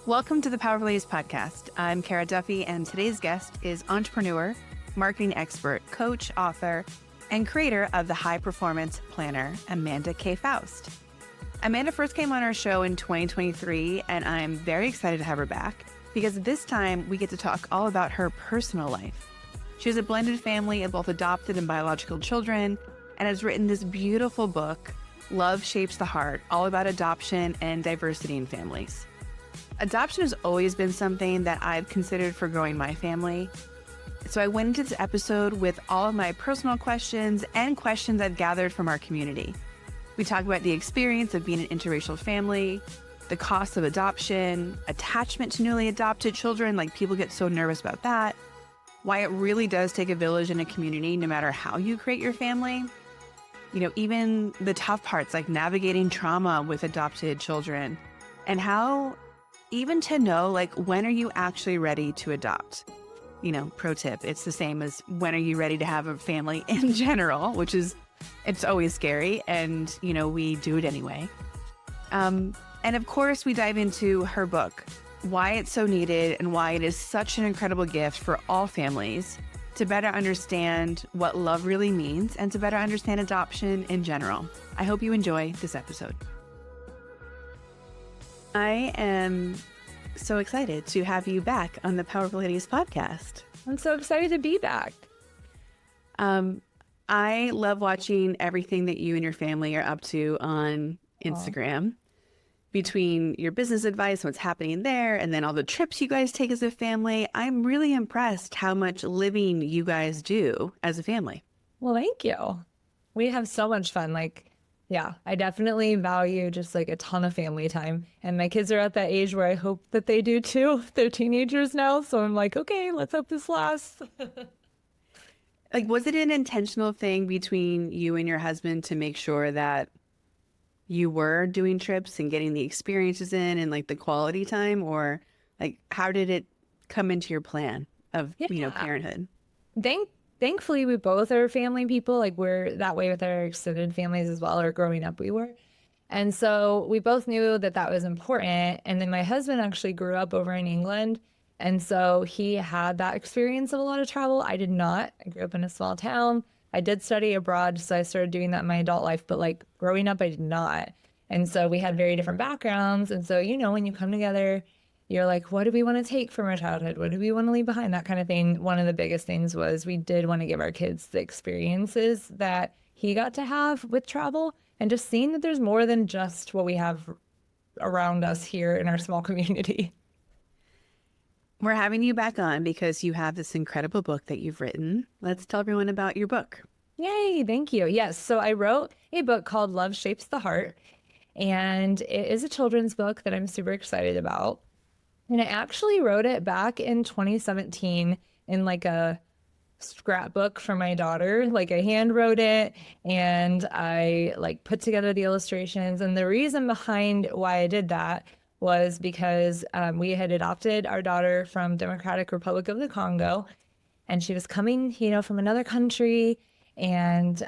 Welcome to the Powerful Ladies podcast. I'm Kara Duffy, and today's guest is entrepreneur, marketing expert, coach, author, and creator of the High Performance Planner, Amanda K. Foust. Amanda first came on our show in 2023, and I'm very excited to have her back because this time we get to talk all about her personal life. She has a blended family of both adopted and biological children and has written this beautiful book, Love Shapes the Heart, all about adoption and diversity in families. Adoption has always been something that I've considered for growing my family. So I went into this episode with all of my personal questions and questions I've gathered from our community. We talk about the experience of being an interracial family, the cost of adoption, attachment to newly adopted children, like people get so nervous about that, why it really does take a village and a community no matter how you create your family. Even the tough parts like navigating trauma with adopted children, and how even to know, when are you actually ready to adopt? Pro tip, it's the same as when are you ready to have a family in general, it's always scary. And, we do it anyway. And of course, we dive into her book, why it's so needed and why it is such an incredible gift for all families to better understand what love really means and to better understand adoption in general. I hope you enjoy this episode. I am so excited to have you back on the Powerful Ladies podcast. I'm so excited to be back. I love watching everything that you and your family are up to on Instagram. Between your business advice, what's happening there, and then all the trips you guys take as a family. I'm really impressed how much living you guys do as a family. Well, thank you. We have so much fun. I definitely value just a ton of family time. And my kids are at that age where I hope that they do too. They're teenagers now. So I'm like, okay, let's hope this lasts. Was it an intentional thing between you and your husband to make sure that you were doing trips and getting the experiences in and the quality time, or how did it come into your plan of, parenthood? Thankfully, we both are family people. We're that way with our extended families as well, or growing up we were. And so we both knew that that was important. And then my husband actually grew up over in England. And so he had that experience of a lot of travel. I did not. I grew up in a small town. I did study abroad, so I started doing that in my adult life. But growing up, I did not. And so we had very different backgrounds. And so, when you come together, you're like, what do we want to take from our childhood? What do we want to leave behind? That kind of thing. One of the biggest things was we did want to give our kids the experiences that he got to have with travel, and just seeing that there's more than just what we have around us here in our small community. We're having you back on because you have this incredible book that you've written. Let's tell everyone about your book. Yay, thank you. Yes, so I wrote a book called Love Shapes the Heart, and it is a children's book that I'm super excited about. And I actually wrote it back in 2017 in a scrapbook for my daughter. I hand wrote it, and I put together the illustrations. And the reason behind why I did that was because we had adopted our daughter from Democratic Republic of the Congo, and she was coming, from another country, and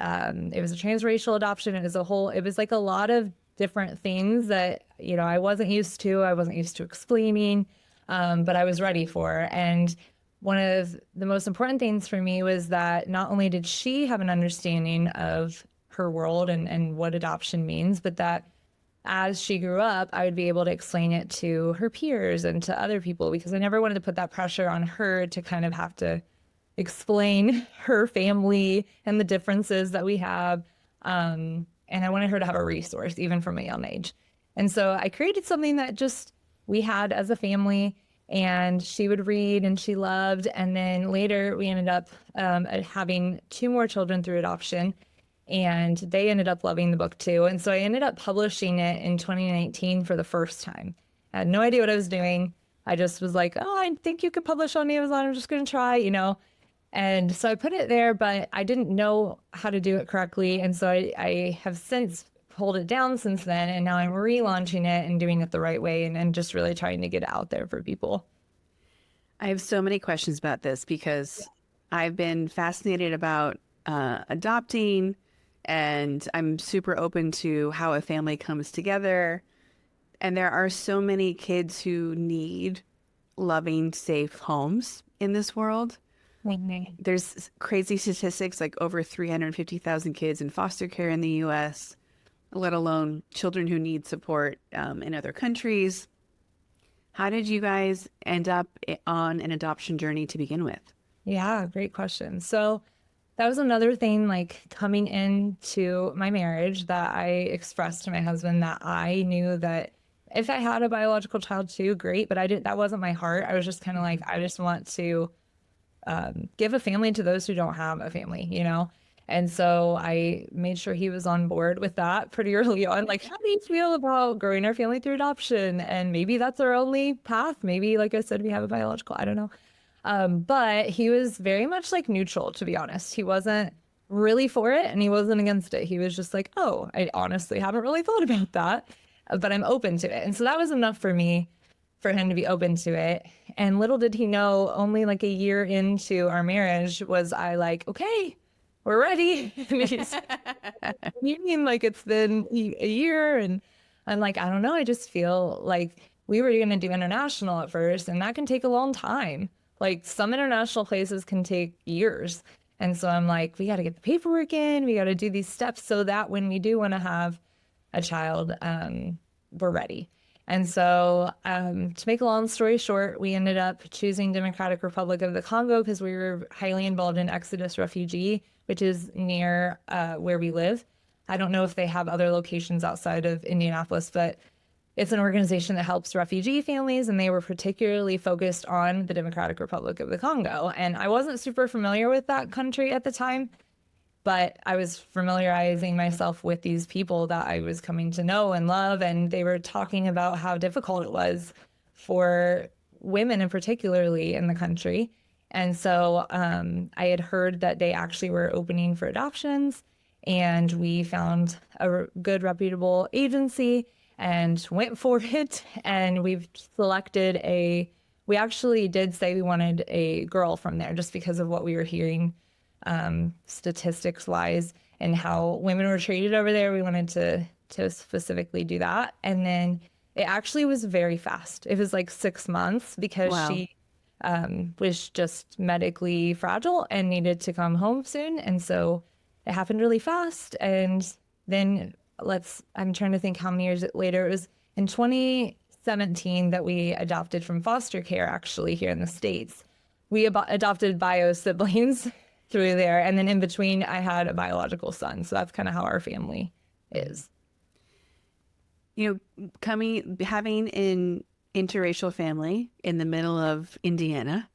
it was a transracial adoption. It was a lot of different things that, I wasn't used to. I wasn't used to explaining, but I was ready for. And one of the most important things for me was that not only did she have an understanding of her world and what adoption means, but that as she grew up, I would be able to explain it to her peers and to other people, because I never wanted to put that pressure on her to kind of have to explain her family and the differences that we have. And I wanted her to have a resource, even from a young age. And so I created something that just we had as a family, and she would read and she loved. And then later we ended up having 2 more children through adoption, and they ended up loving the book too. And so I ended up publishing it in 2019 for the first time. I had no idea what I was doing. I just was like, oh, I think you could publish on Amazon. I'm just going to try, And so I put it there, but I didn't know how to do it correctly. And so I have since pulled it down since then. And now I'm relaunching it and doing it the right way, and just really trying to get it out there for people. I have so many questions about this because I've been fascinated about adopting, and I'm super open to how a family comes together. And there are so many kids who need loving, safe homes in this world. Mhm. There's crazy statistics like over 350,000 kids in foster care in the US, let alone children who need support in other countries. How did you guys end up on an adoption journey to begin with? Yeah, great question. So that was another thing, like coming into my marriage, that I expressed to my husband that I knew that if I had a biological child too, great, but I didn't, that wasn't my heart. I was just kind of like, I just want to give a family to those who don't have a family, you know? And so I made sure he was on board with that pretty early on. Like, how do you feel about growing our family through adoption? And maybe that's our only path. Maybe, like I said, we have a biological, I don't know. But he was very much like neutral, to be honest. He wasn't really for it and he wasn't against it. He was just like, oh, I honestly haven't really thought about that, but I'm open to it. And so that was enough for me for him to be open to it. And little did he know, only like a year into our marriage was I like, okay, we're ready. And he's, you mean like it's been a year? And I'm like, I don't know. I just feel like we were going to do international at first, and that can take a long time. Like some international places can take years. And so I'm like, we got to get the paperwork in. We got to do these steps so that when we do want to have a child, we're ready. And so, to make a long story short, we ended up choosing Democratic Republic of the Congo because we were highly involved in Exodus Refugee, which is near where we live. I don't know if they have other locations outside of Indianapolis, but it's an organization that helps refugee families, and they were particularly focused on the Democratic Republic of the Congo. And I wasn't super familiar with that country at the time, but I was familiarizing myself with these people that I was coming to know and love, and they were talking about how difficult it was for women, and particularly in the country. And so I had heard that they actually were opening for adoptions, and we found a good, reputable agency and went for it. And we've selected we actually did say we wanted a girl from there just because of what we were hearing statistics wise and how women were treated over there. We wanted to specifically do that. And then it actually was very fast. It was like 6 months because Wow. she was just medically fragile and needed to come home soon. And so it happened really fast. And then I'm trying to think how many years later. It was in 2017 that we adopted from foster care, actually, here in the States. We adopted bio siblings through there. And then in between, I had a biological son. So that's kind of how our family is. You know, having an interracial family in the middle of Indiana,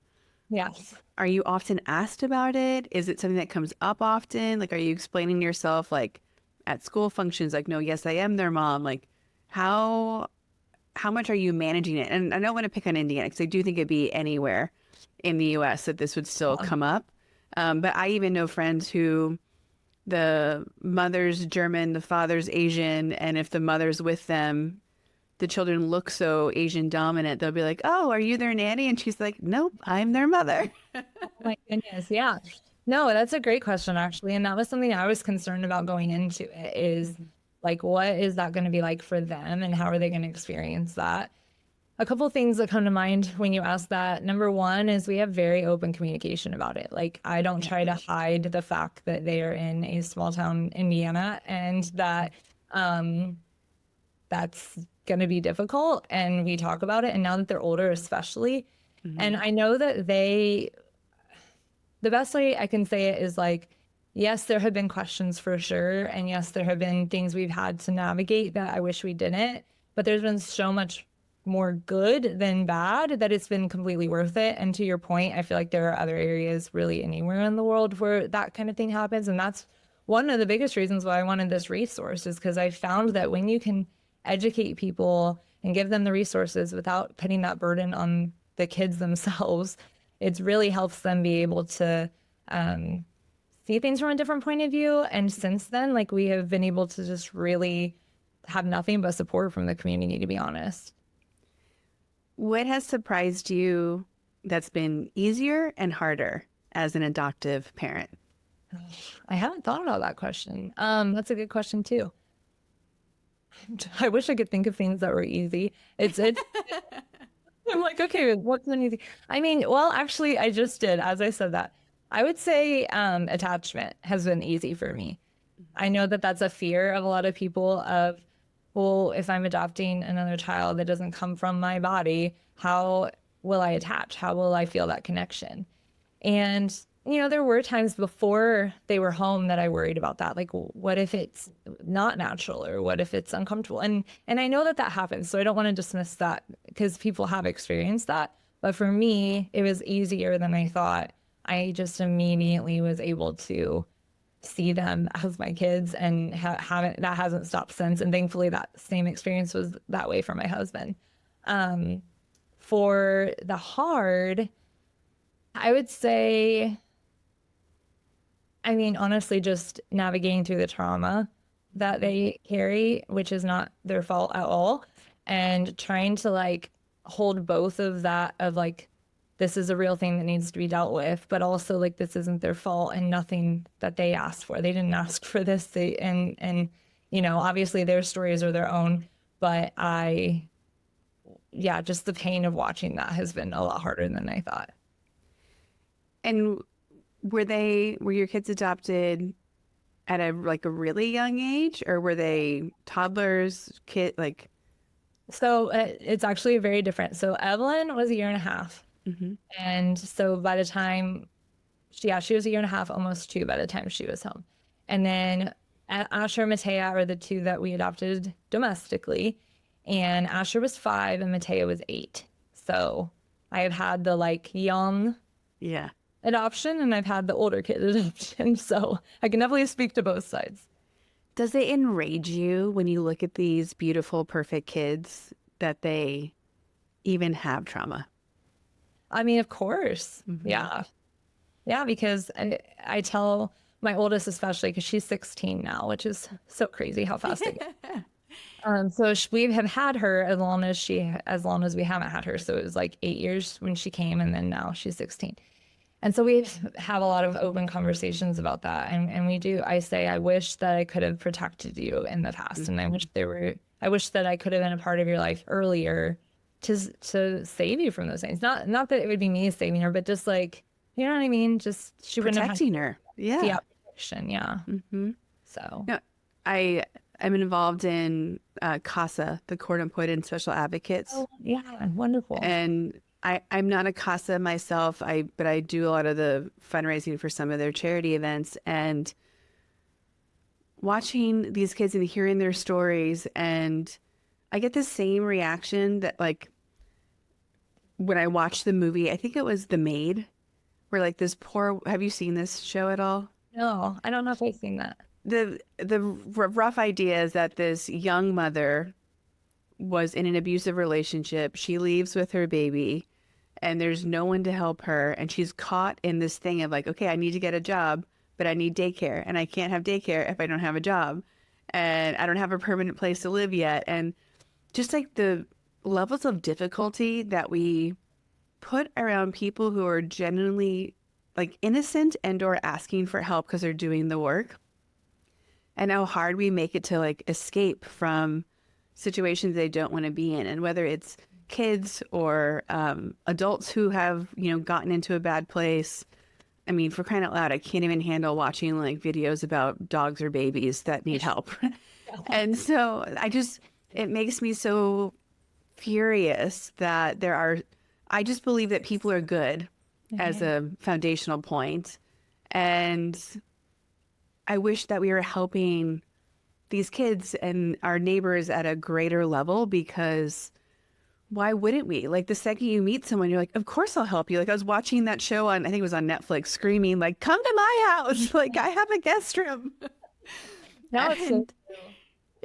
Yes. are you often asked about it? Is it something that comes up often? Like, are you explaining yourself like at school functions, like, no, yes, I am their mom? Like, how much are you managing it? And I don't want to pick on Indiana because I do think it'd be anywhere in the US that this would still come up. But I even know friends who the mother's German, the father's Asian, and if the mother's with them, the children look so Asian dominant, they'll be like, "Oh, are you their nanny?" And she's like, "Nope, I'm their mother." Oh my goodness. Yeah. No, that's a great question, actually. And that was something I was concerned about going into it is like, what is that going to be like for them and how are they going to experience that? A couple of things that come to mind when you ask that. Number one is we have very open communication about it. Like, I don't try to hide the fact that they are in a small town, Indiana, and that that's going to be difficult. And we talk about it. And now that they're older, especially, and I know that the best way I can say it is like, yes, there have been questions for sure. And yes, there have been things we've had to navigate that I wish we didn't. But there's been so much more good than bad that it's been completely worth it. And to your point, I feel like there are other areas really anywhere in the world where that kind of thing happens. And that's one of the biggest reasons why I wanted this resource is because I found that when you can educate people and give them the resources without putting that burden on the kids themselves, it really helps them be able to see things from a different point of view. And since then, like we have been able to just really have nothing but support from the community, to be honest. What has surprised you that's been easier and harder as an adoptive parent? I haven't thought about that question. That's a good question too. I wish I could think of things that were easy. It I'm like, okay, what's an easy? I mean, well, actually, I just did, as I said that. I would say attachment has been easy for me. I know that that's a fear of a lot of people of, well, if I'm adopting another child that doesn't come from my body, how will I attach? How will I feel that connection? And, there were times before they were home that I worried about that. Like, what if it's not natural or what if it's uncomfortable? And I know that that happens. So I don't want to dismiss that because people have experienced that. But for me, it was easier than I thought. I just immediately was able to see them as my kids and haven't that hasn't stopped since. And thankfully, that same experience was that way for my husband. For the hard, I would say, I mean, honestly, just navigating through the trauma that they carry, which is not their fault at all, and trying to like hold both of that of like, this is a real thing that needs to be dealt with, but also like this isn't their fault and nothing that they asked for. They didn't ask for this. And obviously their stories are their own, but just the pain of watching that has been a lot harder than I thought. And were your kids adopted at a really young age, or were they toddlers, So it's actually very different. So Evelyn was a year and a half. Mm-hmm. And so by the time she was a year and a half, almost 2 by the time she was home. And then Asher and Matea are the 2 that we adopted domestically. And Asher was 5 and Matea was 8. So I have had the like young adoption and I've had the older kid adoption. So I can definitely speak to both sides. Does it enrage you when you look at these beautiful, perfect kids that they even have trauma? I mean, of course. Mm-hmm. Yeah. Yeah, because I tell my oldest especially, because she's 16 now, which is so crazy how fast it goes. So we have had her as long as we haven't had her. So it was like 8 years when she came, and then now she's 16. And so we have a lot of open conversations about that. And we do. I say, I wish that I could have protected you in the past, mm-hmm. and I wish that I could have been a part of your life earlier to save you from those things. Not that it would be me saving her, but just like, you know what I mean? Just she wouldn't have protecting her. Yeah. The protection. Yeah. Mm-hmm. So I'm involved in CASA, the Court Appointed Special Advocates. Oh, yeah, wonderful. And I'm not a CASA myself, but I do a lot of the fundraising for some of their charity events, and watching these kids and hearing their stories, and I get the same reaction that like when I watched the movie, I think it was The Maid, where like this have you seen this show at all? No, I don't know if I've seen that. The rough idea is that this young mother was in an abusive relationship. She leaves with her baby and there's no one to help her. And she's caught in this thing of like, okay, I need to get a job, but I need daycare, and I can't have daycare if I don't have a job, and I don't have a permanent place to live yet. And just like the levels of difficulty that we put around people who are genuinely like innocent and or asking for help because they're doing the work, and how hard we make it to like escape from situations they don't want to be in. And whether it's kids or adults who have, gotten into a bad place. I mean, for crying out loud, I can't even handle watching like videos about dogs or babies that need help. And so it makes me so furious that I just believe that people are good as a foundational point. And I wish that we were helping these kids and our neighbors at a greater level, because why wouldn't we? Like the second you meet someone, you're like, of course I'll help you. Like I was watching that show I think it was on Netflix, screaming like, come to my house. Like I have a guest room. No,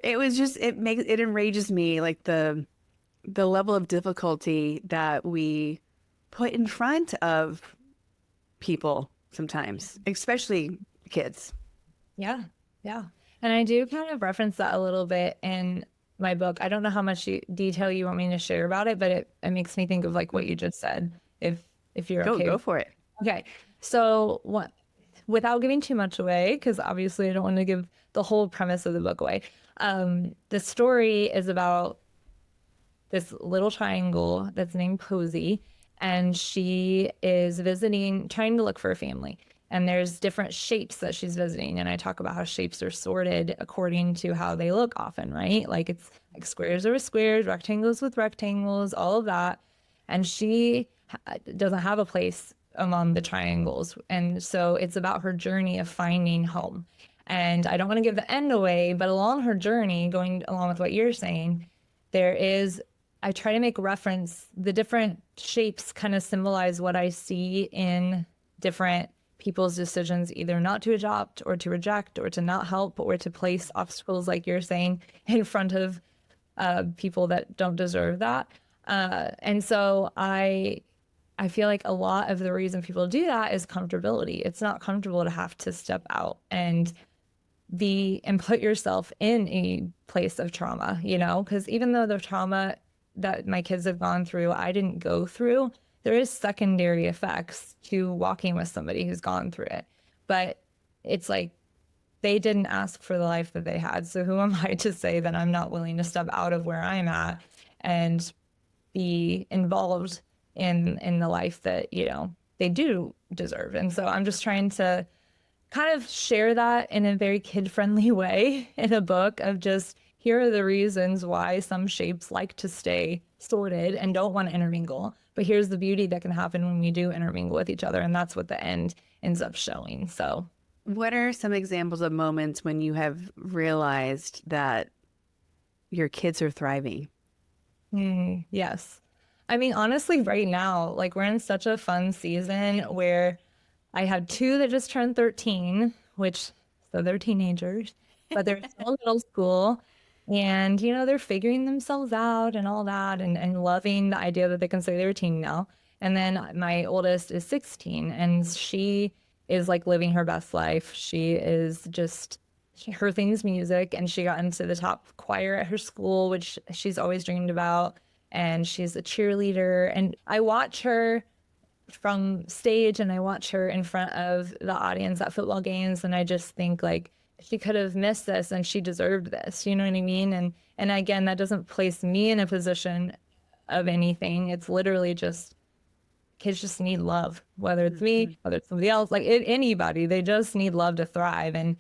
it was just, it enrages me, like the level of difficulty that we put in front of people sometimes, especially kids. Yeah. Yeah. And I do kind of reference that a little bit in my book. I don't know how much detail you want me to share about it, but it makes me think of like what you just said. If you're okay. Go for it. Okay. So without giving too much away, because obviously I don't want to give the whole premise of the book away. The story is about this little triangle that's named Posy, and she is visiting, trying to look for a family. And there's different shapes that she's visiting. And I talk about how shapes are sorted according to how they look often, right? Like it's like squares are with squares, rectangles with rectangles, all of that. And she doesn't have a place among the triangles. And so it's about her journey of finding home. And I don't want to give the end away, but along her journey, going along with what you're saying, there is, I try to make reference, the different shapes kind of symbolize what I see in different people's decisions, either not to adopt or to reject or to not help or to place obstacles, like you're saying, in front of people that don't deserve that. And so I feel like a lot of the reason people do that is comfortability. It's not comfortable to have to step out and put yourself in a place of trauma, you know, because even though the trauma that my kids have gone through, I didn't go through, there is secondary effects to walking with somebody who's gone through it. But it's like they didn't ask for the life that they had. So who am I to say that I'm not willing to step out of where I'm at and be involved in the life that, you know, they do deserve. And so I'm just trying to kind of share that in a very kid-friendly way in a book of just, here are the reasons why some shapes like to stay sorted and don't want to intermingle. But here's the beauty that can happen when we do intermingle with each other. And that's what the end ends up showing. So what are some examples of moments when you have realized that your kids are thriving? Yes. I mean, honestly, right now, like we're in such a fun season where I have two that just turned 13, which, so they're teenagers, but they're still in middle school. And, you know, they're figuring themselves out and all that and loving the idea that they can say they're a teen now. And then my oldest is 16 and she is like living her best life. She is just, her thing's music, and she got into the top choir at her school, which she's always dreamed about. And she's a cheerleader. And I watch her from stage and I watch her in front of the audience at football games, and I just think like she could have missed this and she deserved this, you know what I mean? And again, that doesn't place me in a position of anything. It's literally just kids just need love, whether it's me, whether it's somebody else, like anybody, they just need love to thrive. And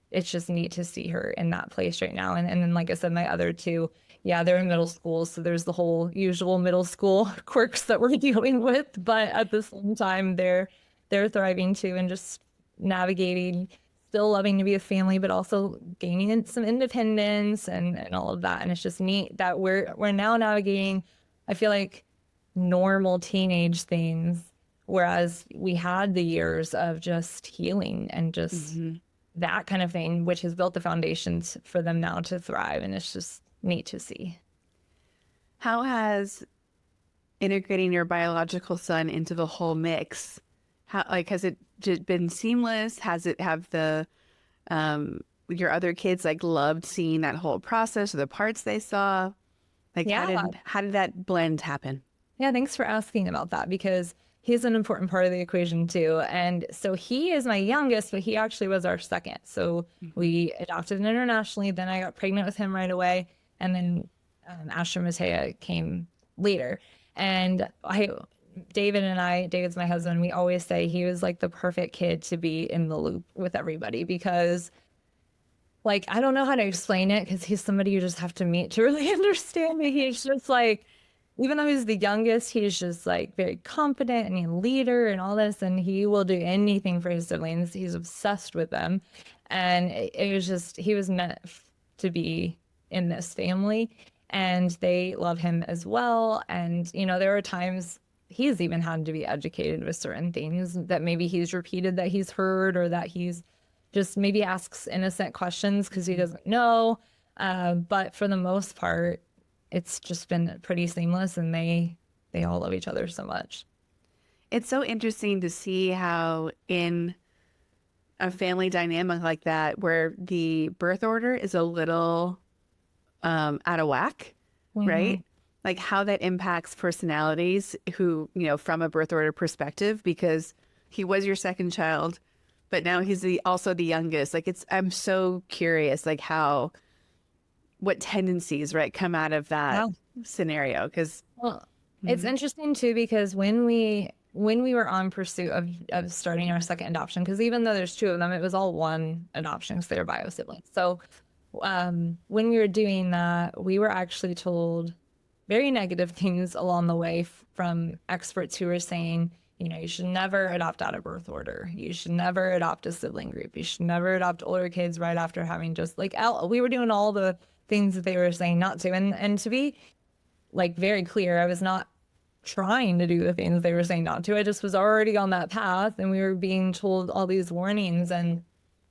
it's just neat to see her in that place right now. And then, like I said, my other two, yeah, they're in middle school. So there's the whole usual middle school quirks that we're dealing with. But at the same time, they're thriving too and just navigating, still loving to be a family, but also gaining some independence and all of that. And it's just neat that we're now navigating, I feel like, normal teenage things, whereas we had the years of just healing and just that kind of thing, which has built the foundations for them now to thrive. And it's just neat to see. How has integrating your biological son into the whole mix, has it been seamless? Has it have the your other kids like loved seeing that whole process or the parts they saw? Like how did that blend happen? Yeah, thanks for asking about that, because he's an important part of the equation too. And so he is my youngest, but he actually was our second. So we adopted him internationally. Then I got pregnant with him right away. And then Asher Matea came later. And David's my husband, we always say he was like the perfect kid to be in the loop with everybody, because like, I don't know how to explain it, because he's somebody you just have to meet to really understand me. He's just like, even though he's the youngest, he's just like very confident and a leader and all this, and he will do anything for his siblings. He's obsessed with them. And it was just, he was meant to be in this family, and they love him as well. And, you know, there are times he's even had to be educated with certain things that maybe he's repeated that he's heard, or that he's just maybe asks innocent questions because he doesn't know. But for the most part, it's just been pretty seamless, and they all love each other so much. It's so interesting to see how in a family dynamic like that, where the birth order is a little out of whack, right? Like how that impacts personalities who, you know, from a birth order perspective, because he was your second child, but now he's also the youngest. Like I'm so curious, like what tendencies, right, come out of that Yeah. scenario. Because Well, it's interesting too because when we were on pursuit of starting our second adoption, because even though there's two of them, it was all one adoption because they were bio siblings. So when we were doing that, we were actually told very negative things along the way from experts who were saying, you know, you should never adopt out of birth order. You should never adopt a sibling group. You should never adopt older kids right after having just like we were doing all the things that they were saying not to. And to be like very clear, I was not trying to do the things they were saying not to. I just was already on that path and we were being told all these warnings. And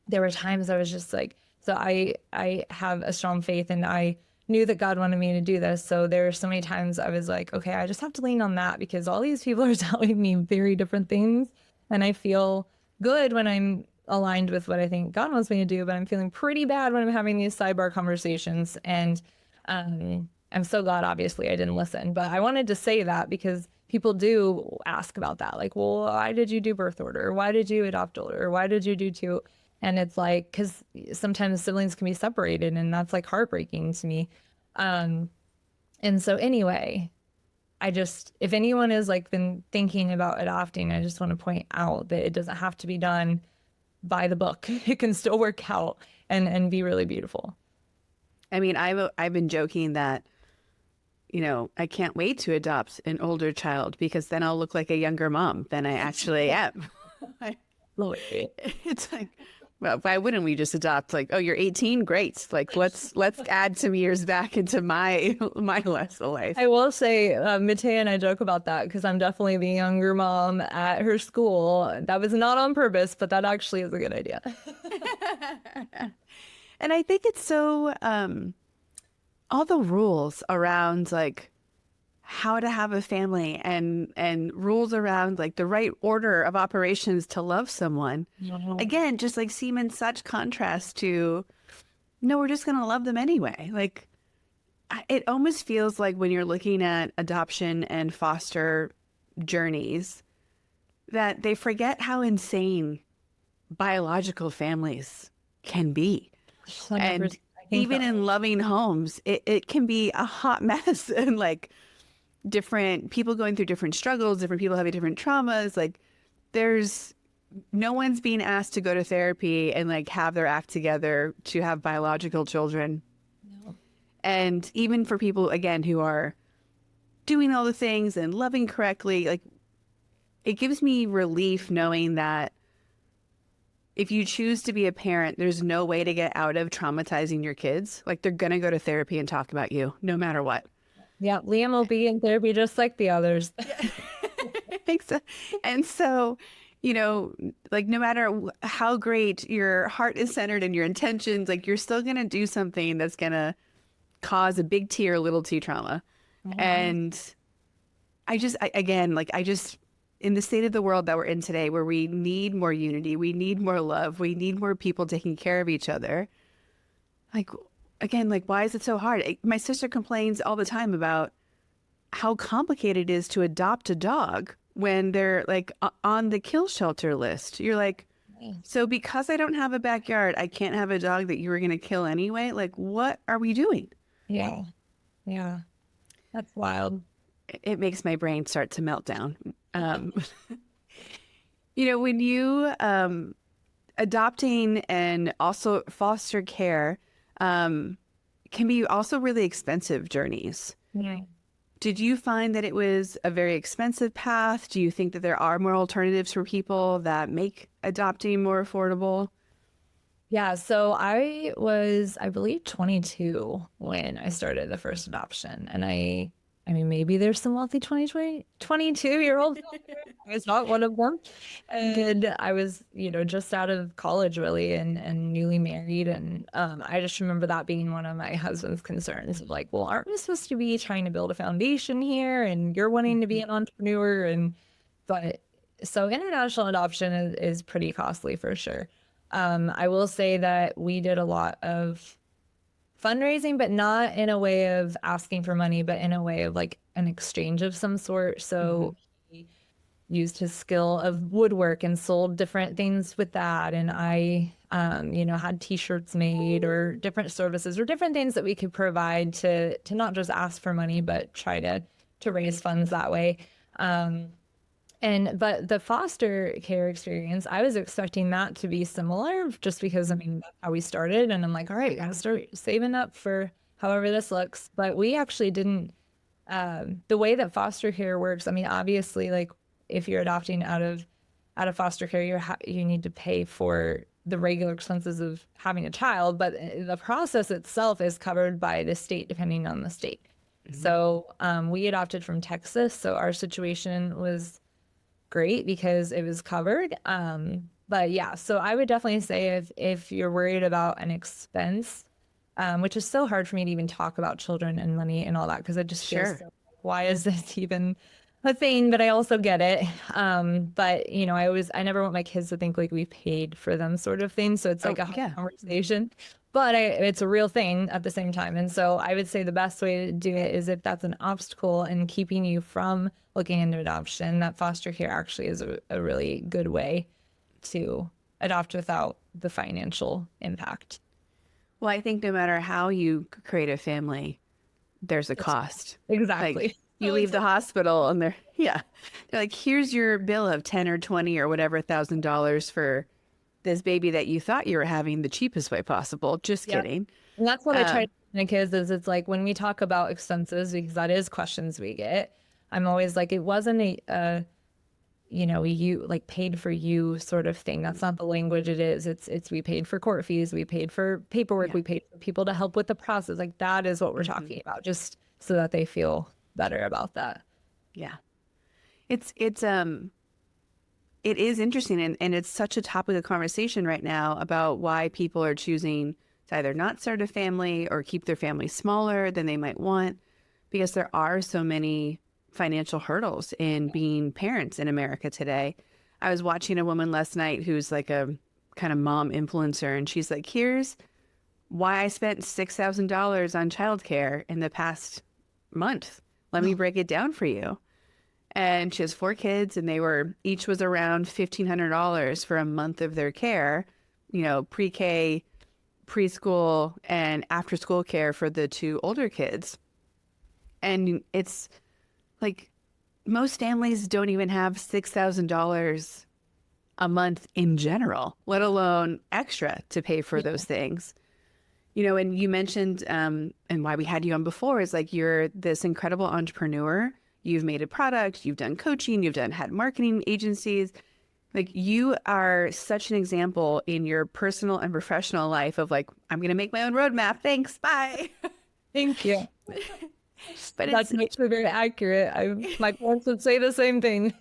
there were times I was just like, so I have a strong faith and I knew that God wanted me to do this. So there were so many times I was like, okay, I just have to lean on that because all these people are telling me very different things. And I feel good when I'm aligned with what I think God wants me to do, but I'm feeling pretty bad when I'm having these sidebar conversations. And I'm so glad, obviously, I didn't listen. But I wanted to say that because people do ask about that. Like, well, why did you do birth order? Or why did you adopt older? Or why did you do two? And it's like, because sometimes siblings can be separated, and that's like heartbreaking to me. Um, and so, anyway, if anyone has like been thinking about adopting, I just want to point out that it doesn't have to be done by the book. It can still work out and be really beautiful. I mean, I've been joking that, you know, I can't wait to adopt an older child because then I'll look like a younger mom than I actually am. It's like, well, why wouldn't we just adopt? Like, oh, you're 18, great. Like, let's add some years back into my life. I will say, Matea and I joke about that because I'm definitely the younger mom at her school. That was not on purpose, but that actually is a good idea. And I think it's so all the rules around like how to have a family and rules around like the right order of operations to love someone. Again, just like seem in such contrast to, no, we're just going to love them anyway. Like it almost feels like when you're looking at adoption and foster journeys that they forget how insane biological families can be. 100%. And even in loving homes, it can be a hot mess and like different people going through different struggles, different people having different traumas. Like there's no one's being asked to go to therapy and like have their act together to have biological children. No. And even for people, again, who are doing all the things and loving correctly, like it gives me relief knowing that if you choose to be a parent, there's no way to get out of traumatizing your kids. Like they're going to go to therapy and talk about you no matter what. Yeah, Liam will be in therapy just like the others. I think so. And so, you know, like no matter how great your heart is centered and your intentions, like you're still going to do something that's going to cause a big T or little T trauma. And again, in the state of the world that we're in today, where we need more unity, we need more love, we need more people taking care of each other. Like, again, like, why is it so hard? My sister complains all the time about how complicated it is to adopt a dog when they're like on the kill shelter list. You're like, so because I don't have a backyard, I can't have a dog that you were going to kill anyway. Like, what are we doing? Yeah. Yeah. That's wild. It makes my brain start to melt down. You know, when you adopting and also foster care can be also really expensive journeys. Yeah. Did you find that it was a very expensive path? Do you think that there are more alternatives for people that make adopting more affordable? Yeah, so I was, I believe, 22 when I started the first adoption. And I mean, maybe there's some wealthy 22-year-olds. I was not one of them. And I was, you know, just out of college really and newly married. And I just remember that being one of my husband's concerns of like, well, aren't we supposed to be trying to build a foundation here? And you're wanting to be an entrepreneur. But so international adoption is pretty costly for sure. I will say that we did a lot of fundraising, but not in a way of asking for money, but in a way of like an exchange of some sort. So used his skill of woodwork and sold different things with that. And I, had t-shirts made or different services or different things that we could provide to not just ask for money, but try to raise funds that way. But the foster care experience, I was expecting that to be similar just because, that's how we started. And I'm like, all right, gotta start saving up for however this looks. But we actually didn't, the way that foster care works, obviously, like if you're adopting out of foster care, you need to pay for the regular expenses of having a child, but the process itself is covered by the state, depending on the state. Mm-hmm. So we adopted from Texas, so our situation was great because it was covered. But yeah, so I would definitely say if you're worried about an expense, which is so hard for me to even talk about children and money and all that, because it just feels so, why is this even a thing? But I also get it. But I never want my kids to think like we paid for them sort of thing. So it's like a hard conversation, but it's a real thing at the same time. And so I would say the best way to do it is if that's an obstacle in keeping you from looking into adoption, that foster care actually is a really good way to adopt without the financial impact. Well, I think no matter how you create a family, there's a cost. Exactly. Like, you leave the hospital and they're like, here's your bill of 10 or 20 or whatever $1,000 for this baby that you thought you were having the cheapest way possible. Just kidding. And that's what I try to tell my kids is it's like when we talk about expenses, because that is questions we get, I'm always like, it wasn't you like paid for you sort of thing. That's not the language it is. It's we paid for court fees, we paid for paperwork, we paid for people to help with the process. Like that is what we're talking about, just so that they feel better about that. Yeah. It is interesting and it's such a topic of conversation right now about why people are choosing to either not start a family or keep their family smaller than they might want, because there are so many financial hurdles in being parents in America today. I was watching a woman last night who's like a kind of mom influencer, and she's like, here's why I spent $6,000 on childcare in the past month. Let me break it down for you. And she has 4 kids, and each was around $1,500 for a month of their care, pre-K, preschool, and after school care for the 2 older kids. And it's like most families don't even have $6,000 a month in general, let alone extra to pay for those things. And you mentioned, and why we had you on before is like, you're this incredible entrepreneur. You've made a product, you've done coaching, had marketing agencies. Like you are such an example in your personal and professional life of like, I'm going to make my own roadmap. Thanks. Bye. Thank you. But that's actually very accurate. My parents would say the same thing.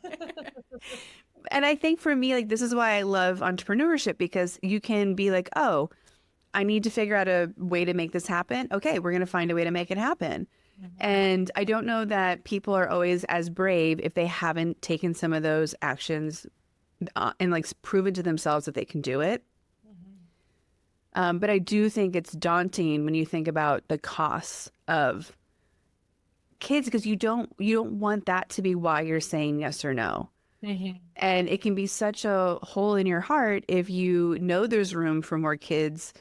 And I think for me, like, this is why I love entrepreneurship, because you can be like, oh, I need to figure out a way to make this happen. Okay, we're going to find a way to make it happen. Mm-hmm. And I don't know that people are always as brave if they haven't taken some of those actions and like proven to themselves that they can do it. Mm-hmm. But I do think it's daunting when you think about the costs of kids, because you don't want that to be why you're saying yes or no. Mm-hmm. And it can be such a hole in your heart if you know there's room for more kids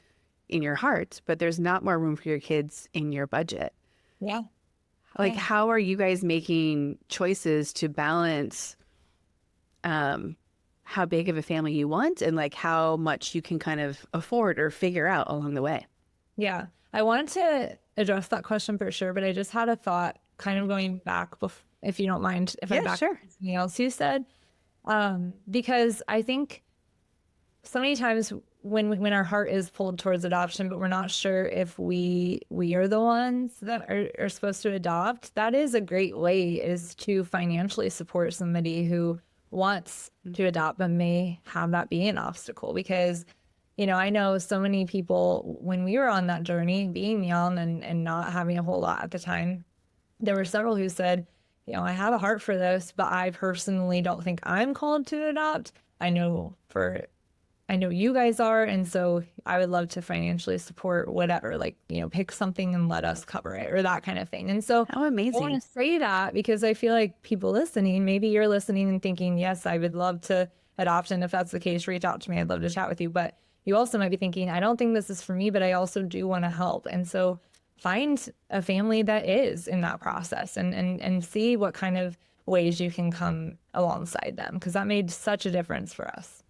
in your heart, but there's not more room for your kids in your budget. Yeah. Like, how are you guys making choices to balance how big of a family you want and like how much you can kind of afford or figure out along the way? Yeah. I wanted to address that question for sure, but I just had a thought kind of going back, if you don't mind, if I'm back to something else you said. Because I think so many times when our heart is pulled towards adoption, but we're not sure if we are the ones that are supposed to adopt, that is a great way, is to financially support somebody who wants to adopt but may have that be an obstacle. Because I know so many people, when we were on that journey, being young and not having a whole lot at the time, there were several who said, I have a heart for this, but I personally don't think I'm called to adopt. I know for I know you guys are. And so I would love to financially support whatever, like, pick something and let us cover it or that kind of thing. And so How I want amazing. to say that because I feel like people listening, maybe you're listening and thinking, yes, I would love to adopt. And if that's the case, reach out to me. I'd love to chat with you. But you also might be thinking, I don't think this is for me, but I also do want to help. And so find a family that is in that process and see what kind of ways you can come alongside them, because that made such a difference for us.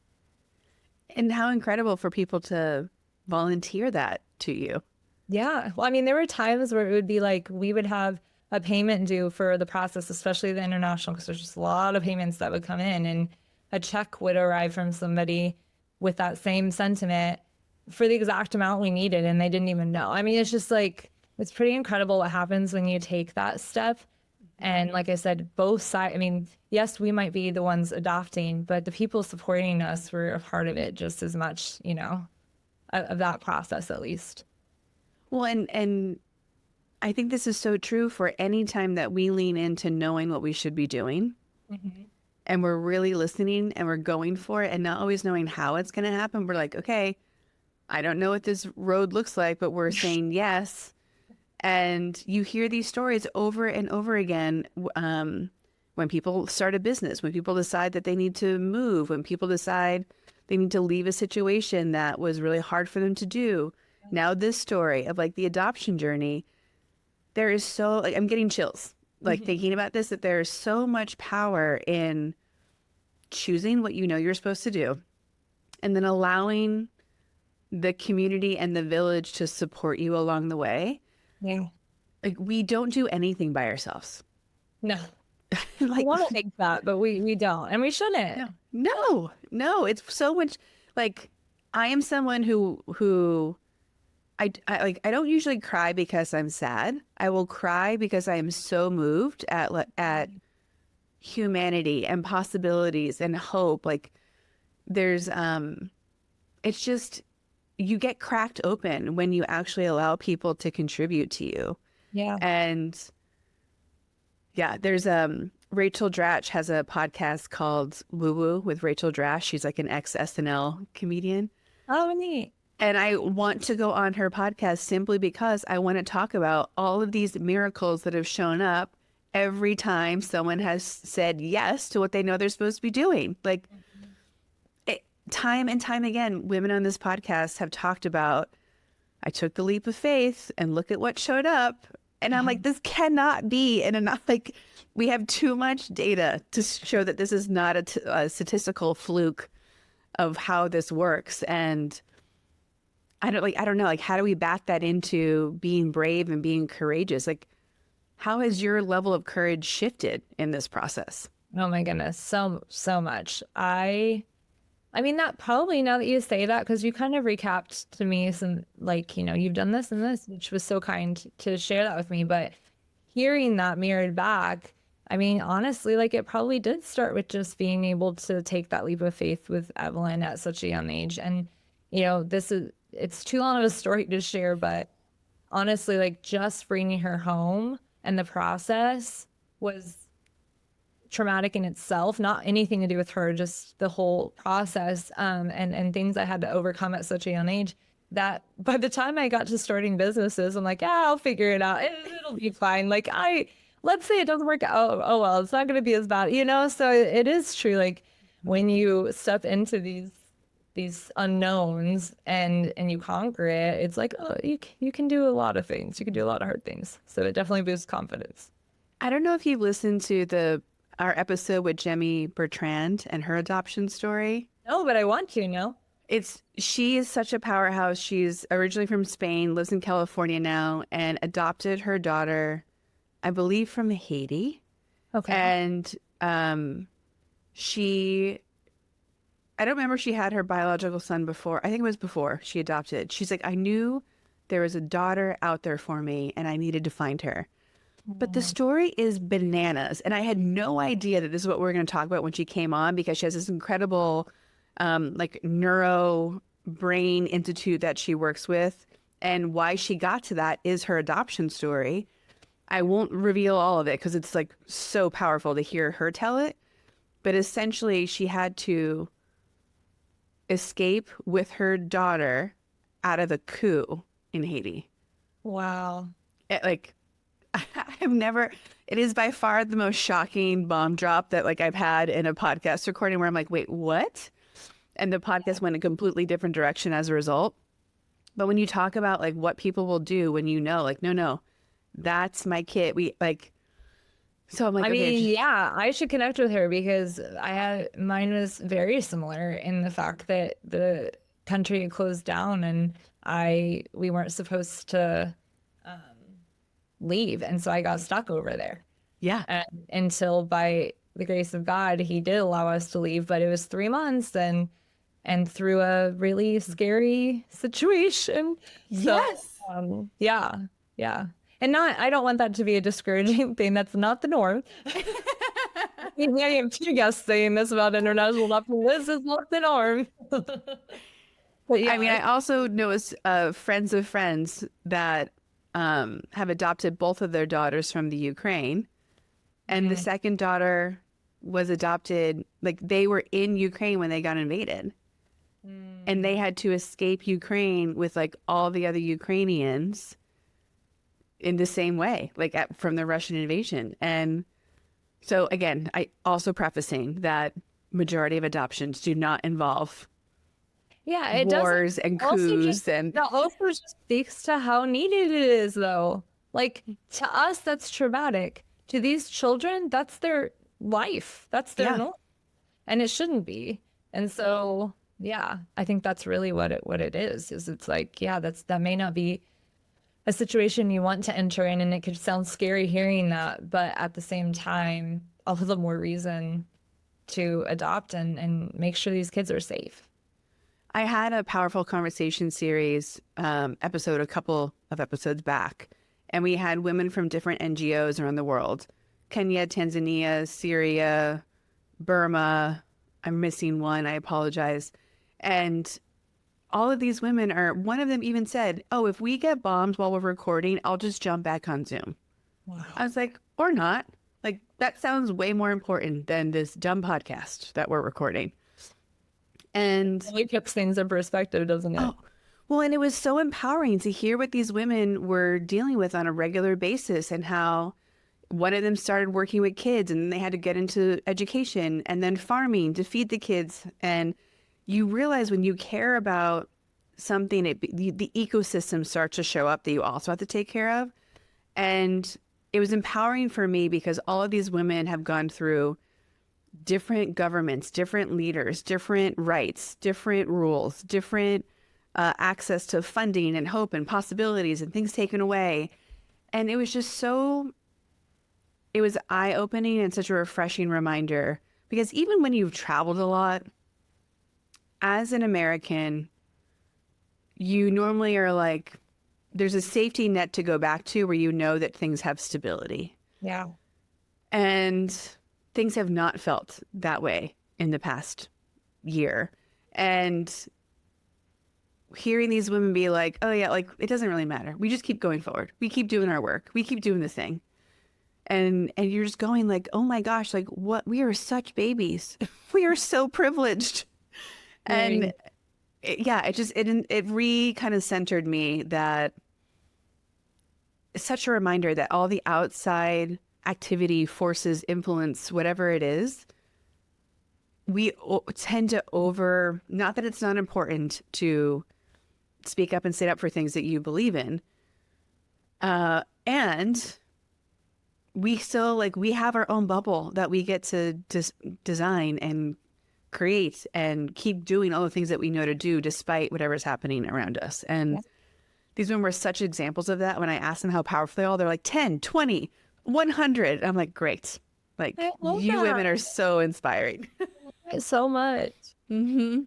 And how incredible for people to volunteer that to you. Yeah. Well, I mean, there were times where it would be like we would have a payment due for the process, especially the international, because there's just a lot of payments that would come in, and a check would arrive from somebody with that same sentiment for the exact amount we needed, and they didn't even know. I mean, it's just like, it's pretty incredible what happens when you take that step. And like I said, both sides, I mean, yes, we might be the ones adopting, but the people supporting us were a part of it just as much, of that process at least. Well, and I think this is so true for any time that we lean into knowing what we should be doing and we're really listening and we're going for it and not always knowing how it's going to happen. We're like, okay, I don't know what this road looks like, but we're saying yes. And you hear these stories over and over again when people start a business, when people decide that they need to move, when people decide they need to leave a situation that was really hard for them to do. Now this story of like the adoption journey, there is so, like, I'm getting chills, like thinking about this, that there's so much power in choosing what you know you're supposed to do and then allowing the community and the village to support you along the way. Yeah. Like, we don't do anything by ourselves. No. Like, I want to think that, but we don't, and we shouldn't. no, it's so much. Like, I am someone who I like, I don't usually cry because I'm sad. I will cry because I am so moved at humanity and possibilities and hope. Like, there's it's just, you get cracked open when you actually allow people to contribute to you. Yeah. And yeah, there's Rachel Dratch has a podcast called Woo Woo with Rachel Dratch. She's like an ex SNL comedian. Oh, neat. And I want to go on her podcast simply because I want to talk about all of these miracles that have shown up every time someone has said yes to what they know they're supposed to be doing. Like, time and time again, women on this podcast have talked about, I took the leap of faith and look at what showed up. And I'm like, this cannot be. And enough, like, we have too much data to show that this is not a statistical fluke of how this works. And I don't know, like, how do we back that into being brave and being courageous? Like, how has your level of courage shifted in this process? Oh my goodness, so much. I mean, that probably, now that you say that, because you kind of recapped to me some, like, you've done this and this, which was so kind to share that with me. But hearing that mirrored back, I mean, honestly, like, it probably did start with just being able to take that leap of faith with Evelyn at such a young age. And, it's too long of a story to share, but honestly, like, just bringing her home and the process was traumatic in itself, not anything to do with her, just the whole process, and things I had to overcome at such a young age, that by the time I got to starting businesses, I'm like, yeah, I'll figure it out. It'll be fine. Like, let's say it doesn't work out. Oh, well, it's not going to be as bad, So it is true. Like, when you step into these unknowns and you conquer it, it's like, oh, you can do a lot of things. You can do a lot of hard things. So it definitely boosts confidence. I don't know if you've listened to our episode with Jemmy Bertrand and her adoption story. No, but I want to know. She is such a powerhouse. She's originally from Spain, lives in California now, and adopted her daughter, I believe, from Haiti. Okay. And I don't remember if she had her biological son before. I think it was before she adopted. She's like, I knew there was a daughter out there for me and I needed to find her. But the story is bananas. And I had no idea that this is what we were going to talk about when she came on, because she has this incredible like neuro brain institute that she works with. And why she got to that is her adoption story. I won't reveal all of it because it's like so powerful to hear her tell it. But essentially, she had to escape with her daughter out of a coup in Haiti. Wow. Like, I've never, it is by far the most shocking bomb drop that like I've had in a podcast recording where I'm like, wait, what? And the podcast went a completely different direction as a result. But when you talk about like what people will do when you know, like, no, that's my kid. We like, so I'm like, I okay, mean, yeah, I should connect with her because mine was very similar in the fact that the country had closed down and we weren't supposed to leave. And so I got stuck over there. yeah, And until by the grace of God, he did allow us to leave, but it was 3 months and through a really scary situation. So, yes. yeah, yeah. And I don't want that to be a discouraging thing. That's not the norm. I have two guests saying this about international love. This is not the norm. But I mean, yeah, I also know friends of friends that have adopted both of their daughters from the Ukraine. And the second daughter was adopted, like they were in Ukraine when they got invaded. And they had to escape Ukraine with like all the other Ukrainians in the same way, like from the Russian invasion. And so again, I also prefacing that majority of adoptions do not involve yeah, it doesn't wars and also coups and that also just speaks to how needed it is though. Like to us, that's traumatic. To these children, that's their life. That's their yeah. norm. And it shouldn't be. And so, yeah, I think that's really what it is it's like, yeah, that may not be a situation you want to enter in, and it could sound scary hearing that, but at the same time, all the more reason to adopt and make sure these kids are safe. I had a powerful conversation series episode a couple of episodes back, and we had women from different NGOs around the world: Kenya, Tanzania, Syria, Burma. I'm missing one. I apologize. And all of these women one of them even said, oh, if we get bombed while we're recording, I'll just jump back on Zoom. Wow. I was like, or not. Like, that sounds way more important than this dumb podcast that we're recording. And It really puts things in perspective, doesn't it? oh, well, and it was so empowering to hear what these women were dealing with on a regular basis and how one of them started working with kids and they had to get into education and then farming to feed the kids. And you realize when you care about something, the ecosystem starts to show up that you also have to take care of. And it was empowering for me because all of these women have gone through different governments, different leaders, different rights, different rules, different access to funding and hope and possibilities and things taken away. And it was just it was eye-opening and such a refreshing reminder because even when you've traveled a lot, as an American, you normally are like, there's a safety net to go back to where you know that things have stability. Yeah. And things have not felt that way in the past year. And hearing these women be like, oh yeah, like it doesn't really matter. We just keep going forward. We keep doing our work. We keep doing the thing. And you're just going like, oh my gosh, like what? We are such babies. We are so privileged. And it kind of centered me that it's such a reminder that all the outside activity, forces, influence, whatever it is, we tend to not that it's not important to speak up and stand up for things that you believe in. And we still we have our own bubble that we get to design and create and keep doing all the things that we know to do despite whatever's happening around us. And these women were such examples of that. When I asked them how powerful they are, they're like 10, 20, 100. I'm like, great. Like you women are so inspiring. So much. Mm-hmm.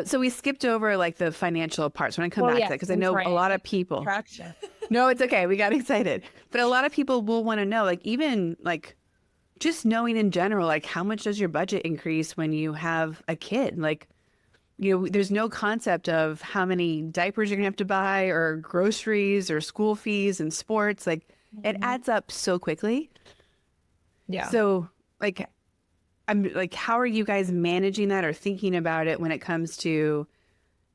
So we skipped over the financial parts. When I come back to that, because I know a lot of people. Traction. No, it's okay. We got excited. But a lot of people will want to know, even just knowing in general, how much does your budget increase when you have a kid? There's no concept of how many diapers you're gonna have to buy or groceries or school fees and sports. It adds up so quickly. Yeah. So I'm like, how are you guys managing that or thinking about it when it comes to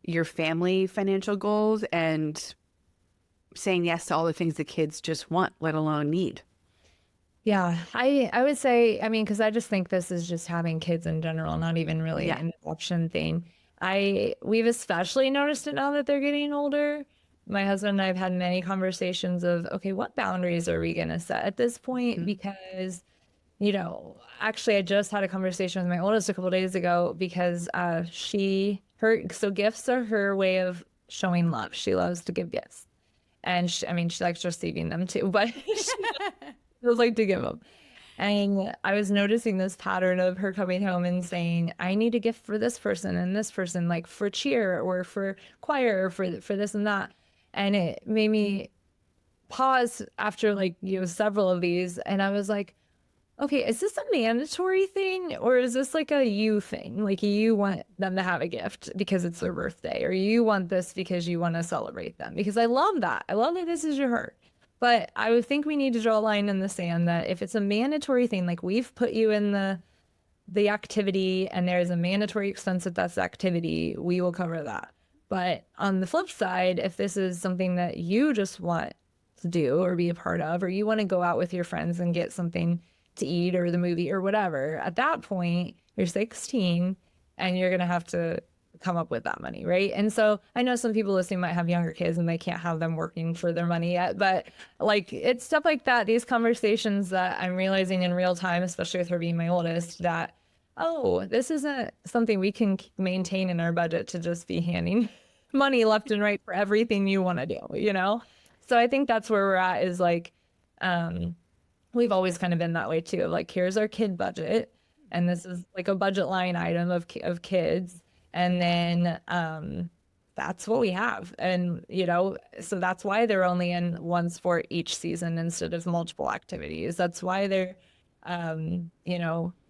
your family financial goals and saying yes to all the things the kids just want, let alone need? Yeah, I would say, I mean, because I just think this is just having kids in general, not even really Yeah. an adoption thing. We've especially noticed it now that they're getting older. My husband and I have had many conversations of, okay, what boundaries are we going to set at this point? Mhm. Because, actually, I just had a conversation with my oldest a couple days ago because so gifts are her way of showing love. She loves to give gifts. And I mean, she likes receiving them too, but she does like to give them. And I was noticing this pattern of her coming home and saying, I need a gift for this person and this person, like for cheer or for choir or for this and that. And it made me pause after like, several of these. And I was like, okay, is this a mandatory thing or is this like a you thing? Like you want them to have a gift because it's their birthday, or you want this because you want to celebrate them? Because I love that. I love that this is your heart. But I would think we need to draw a line in the sand that if it's a mandatory thing, like we've put you in the activity and there's a mandatory expense if that's the activity, we will cover that. But on the flip side, if this is something that you just want to do or be a part of, or you want to go out with your friends and get something to eat or the movie or whatever, at that point, you're 16 and you're going to have to come up with that money, right? And so I know some people listening might have younger kids and they can't have them working for their money yet, but like it's stuff like that, these conversations that I'm realizing in real time, especially with her being my oldest, that oh, this isn't something we can maintain in our budget to just be handing money left and right for everything you want to do? So I think that's where we're at is like, um, we've always kind of been that way too. Like, here's our kid budget, and this is like a budget line item of kids, and then that's what we have. And so that's why they're only in one sport each season instead of multiple activities. That's why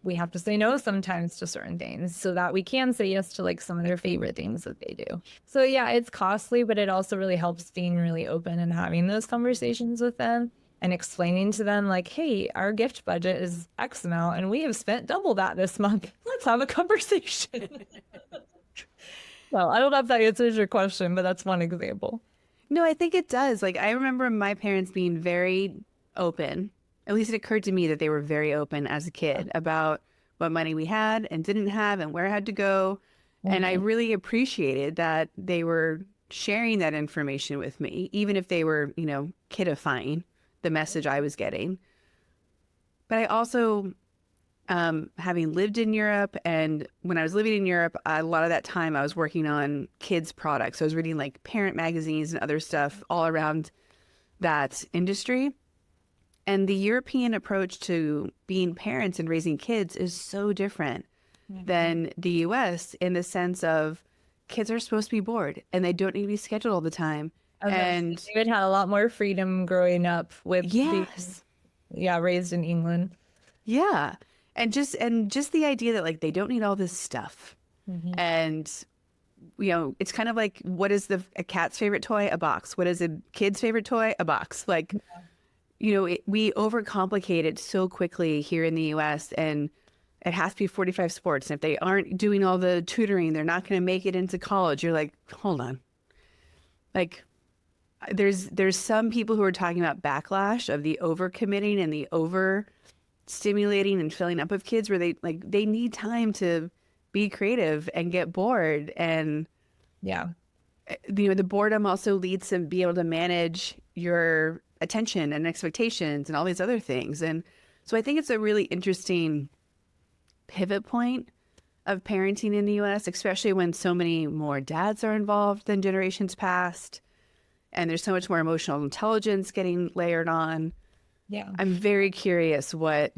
we have to say no sometimes to certain things so that we can say yes to like some of their favorite things that they do. So yeah, it's costly, but it also really helps being really open and having those conversations with them and explaining to them like, hey, our gift budget is X amount and we have spent double that this month. Let's have a conversation. Well, I don't know if that answers your question, but that's one example. No, I think it does. Like, I remember my parents being very open. At least it occurred to me that they were very open as a kid about what money we had and didn't have and where I had to go. And I Mhm. really appreciated that they were sharing that information with me, even if they were, kidifying the message I was getting. But I also, having lived in Europe, and when I was living in Europe, a lot of that time I was working on kids' products. So I was reading like parent magazines and other stuff all around that industry. And the European approach to being parents and raising kids is so different than the US in the sense of kids are supposed to be bored and they don't need to be scheduled all the time. I was gonna say, And David had a lot more freedom growing up with being, yes, yeah, raised in England. yeah. And just the idea that like they don't need all this stuff. Mhm. And it's kind of like what is a cat's favorite toy? A box. What is a kid's favorite toy? A box. Like, we overcomplicate it so quickly here in the US, and it has to be 45 sports. And if they aren't doing all the tutoring, they're not going to make it into college. You're like, hold on. Like, there's some people who are talking about backlash of the overcommitting and the over stimulating and filling up of kids where they need time to be creative and get bored. And Yeah. the boredom also leads to be able to manage your attention and expectations and all these other things. And so I think it's a really interesting pivot point of parenting in the US, especially when so many more dads are involved than generations past. And there's so much more emotional intelligence getting layered on. Yeah. I'm very curious what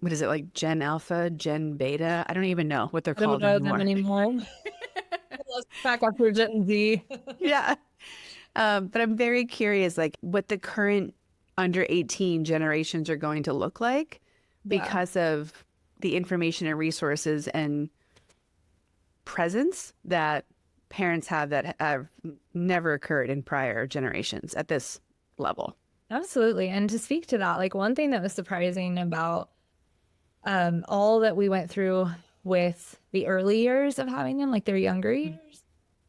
is it, like Gen Alpha, Gen Beta? I don't even know what they're I don't called know them anymore. anymore. Let's back up for Gen Z. Yeah. But I'm very curious, like what the current under 18 generations are going to look like Yeah. because of the information and resources and presence that parents have that have never occurred in prior generations at this level. Absolutely. And to speak to that, like one thing that was surprising about all that we went through with the early years of having them, like their younger years,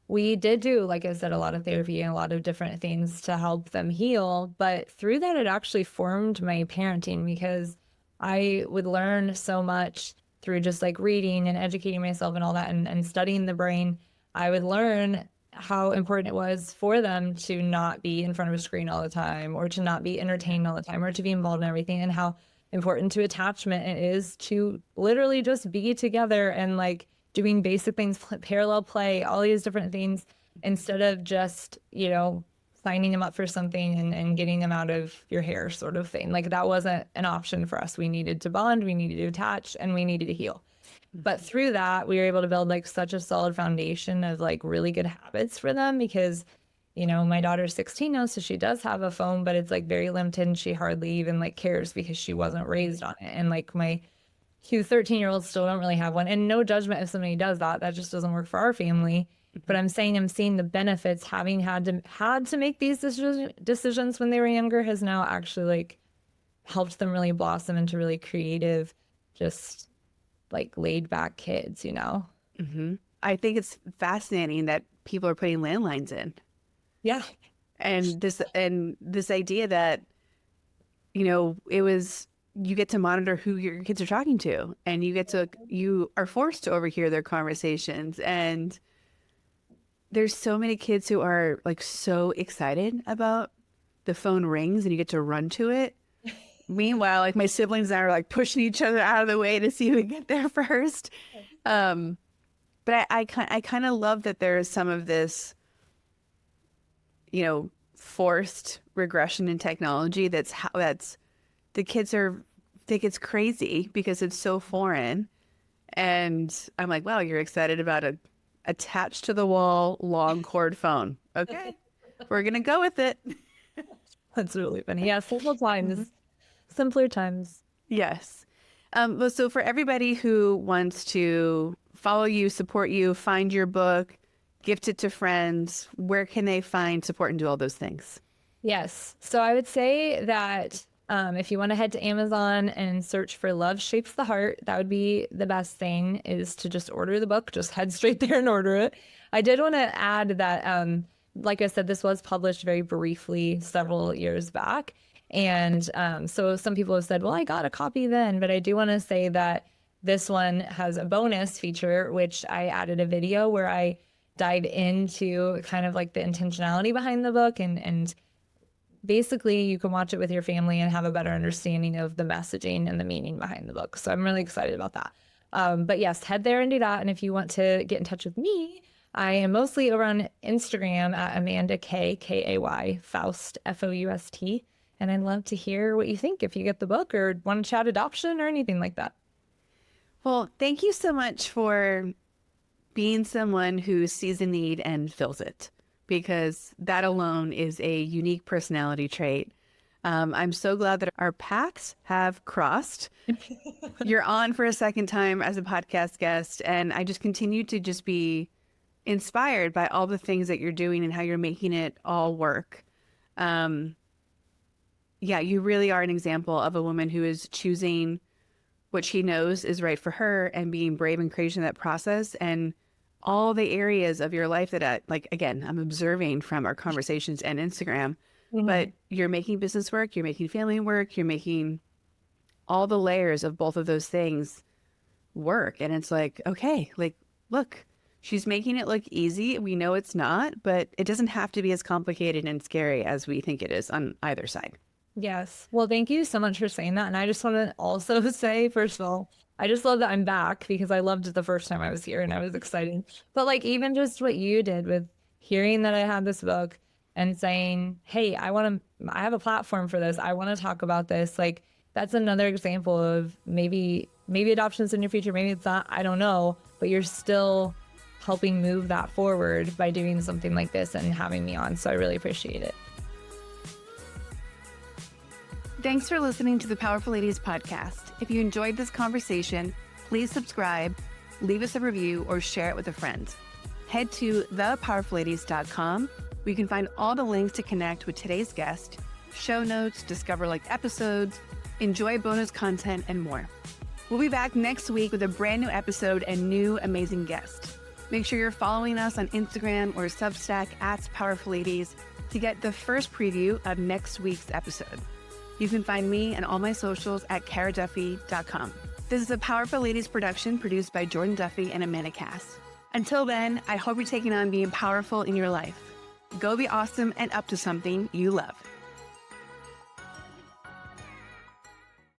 we did do, like I said, a lot of therapy and a lot of different things to help them heal. But through that, it actually formed my parenting because I would learn so much through just like reading and educating myself and all that and studying the brain. I would learn how important it was for them to not be in front of a screen all the time or to not be entertained all the time or to be involved in everything, and how important to attachment it is to literally just be together and like doing basic things, parallel play, all these different things, instead of just, signing them up for something and getting them out of your hair sort of thing. Like that wasn't an option for us. We needed to bond, we needed to attach, and we needed to heal. But through that, we were able to build like such a solid foundation of like really good habits for them because, my daughter's 16 now, so she does have a phone, but it's like very limited and she hardly even like cares because she wasn't raised on it. And like my 13-year-olds still don't really have one. And no judgment if somebody does that. That just doesn't work for our family. But I'm seeing the benefits having had to make these decisions when they were younger has now actually like helped them really blossom into really creative, just like laid back kids, I think it's fascinating that people are putting landlines in. Yeah. And this idea that, it was, you get to monitor who your kids are talking to, and you are forced to overhear their conversations. And there's so many kids who are like so excited about the phone rings and you get to run to it. Meanwhile, like my siblings and I are like pushing each other out of the way to see who can get there first. But I kind of love that there is some of this, forced regression in technology. That's the kids think it's crazy because it's so foreign. And I'm like, wow, you're excited about a attached to the wall long cord phone. Okay, we're gonna go with it. That's really funny. Yeah, simple times, simpler times. Yes. So for everybody who wants to follow you, support you, find your book, gift it to friends, where can they find support and do all those things? Yes. So I would say that if you want to head to Amazon and search for Love Shapes the Heart, that would be the best thing, is to just order the book. Just head straight there and order it. I did want to add that, like I said, this was published very briefly several years back. And so some people have said, well, I got a copy then. But I do want to say that this one has a bonus feature, which I added a video where I dive into kind of like the intentionality behind the book, and basically you can watch it with your family and have a better understanding of the messaging and the meaning behind the book. So I'm really excited about that. But yes, head there and do that. And if you want to get in touch with me, I am mostly over on Instagram at Amanda K, K-A-Y, Foust, F-O-U-S-T. And I'd love to hear what you think if you get the book or want to chat adoption or anything like that. Well, thank you so much for being someone who sees a need and fills it, because that alone is a unique personality trait. I'm so glad that our paths have crossed. You're on for a second time as a podcast guest, and I just continue to just be inspired by all the things that you're doing and how you're making it all work. Yeah, you really are an example of a woman who is choosing what she knows is right for her and being brave and courageous in that process. And all the areas of your life that, again, I'm observing from our conversations and Instagram, but you're making business work, you're making family work, you're making all the layers of both of those things work. And it's like, okay, like, look, she's making it look easy. We know it's not, but it doesn't have to be as complicated and scary as we think it is on either side. Yes. Well, thank you so much for saying that. And I just want to also say, first of all, I just love that I'm back because I loved it the first time I was here and I was excited. But like even just what you did with hearing that I had this book and saying, hey, I have a platform for this. I want to talk about this. Like that's another example of maybe adoption's in your future. Maybe it's not. I don't know. But you're still helping move that forward by doing something like this and having me on. So I really appreciate it. Thanks for listening to the Powerful Ladies podcast. If you enjoyed this conversation, please subscribe, leave us a review, or share it with a friend. Head to thepowerfulladies.com, where you can find all the links to connect with today's guest, show notes, discover episodes, enjoy bonus content, and more. We'll be back next week with a brand new episode and new amazing guest. Make sure you're following us on Instagram or Substack at Powerful Ladies to get the first preview of next week's episode. You can find me and all my socials at caraduffy.com. This is a Powerful Ladies production produced by Jordan Duffy and Amanda Cass. Until then, I hope you're taking on being powerful in your life. Go be awesome and up to something you love.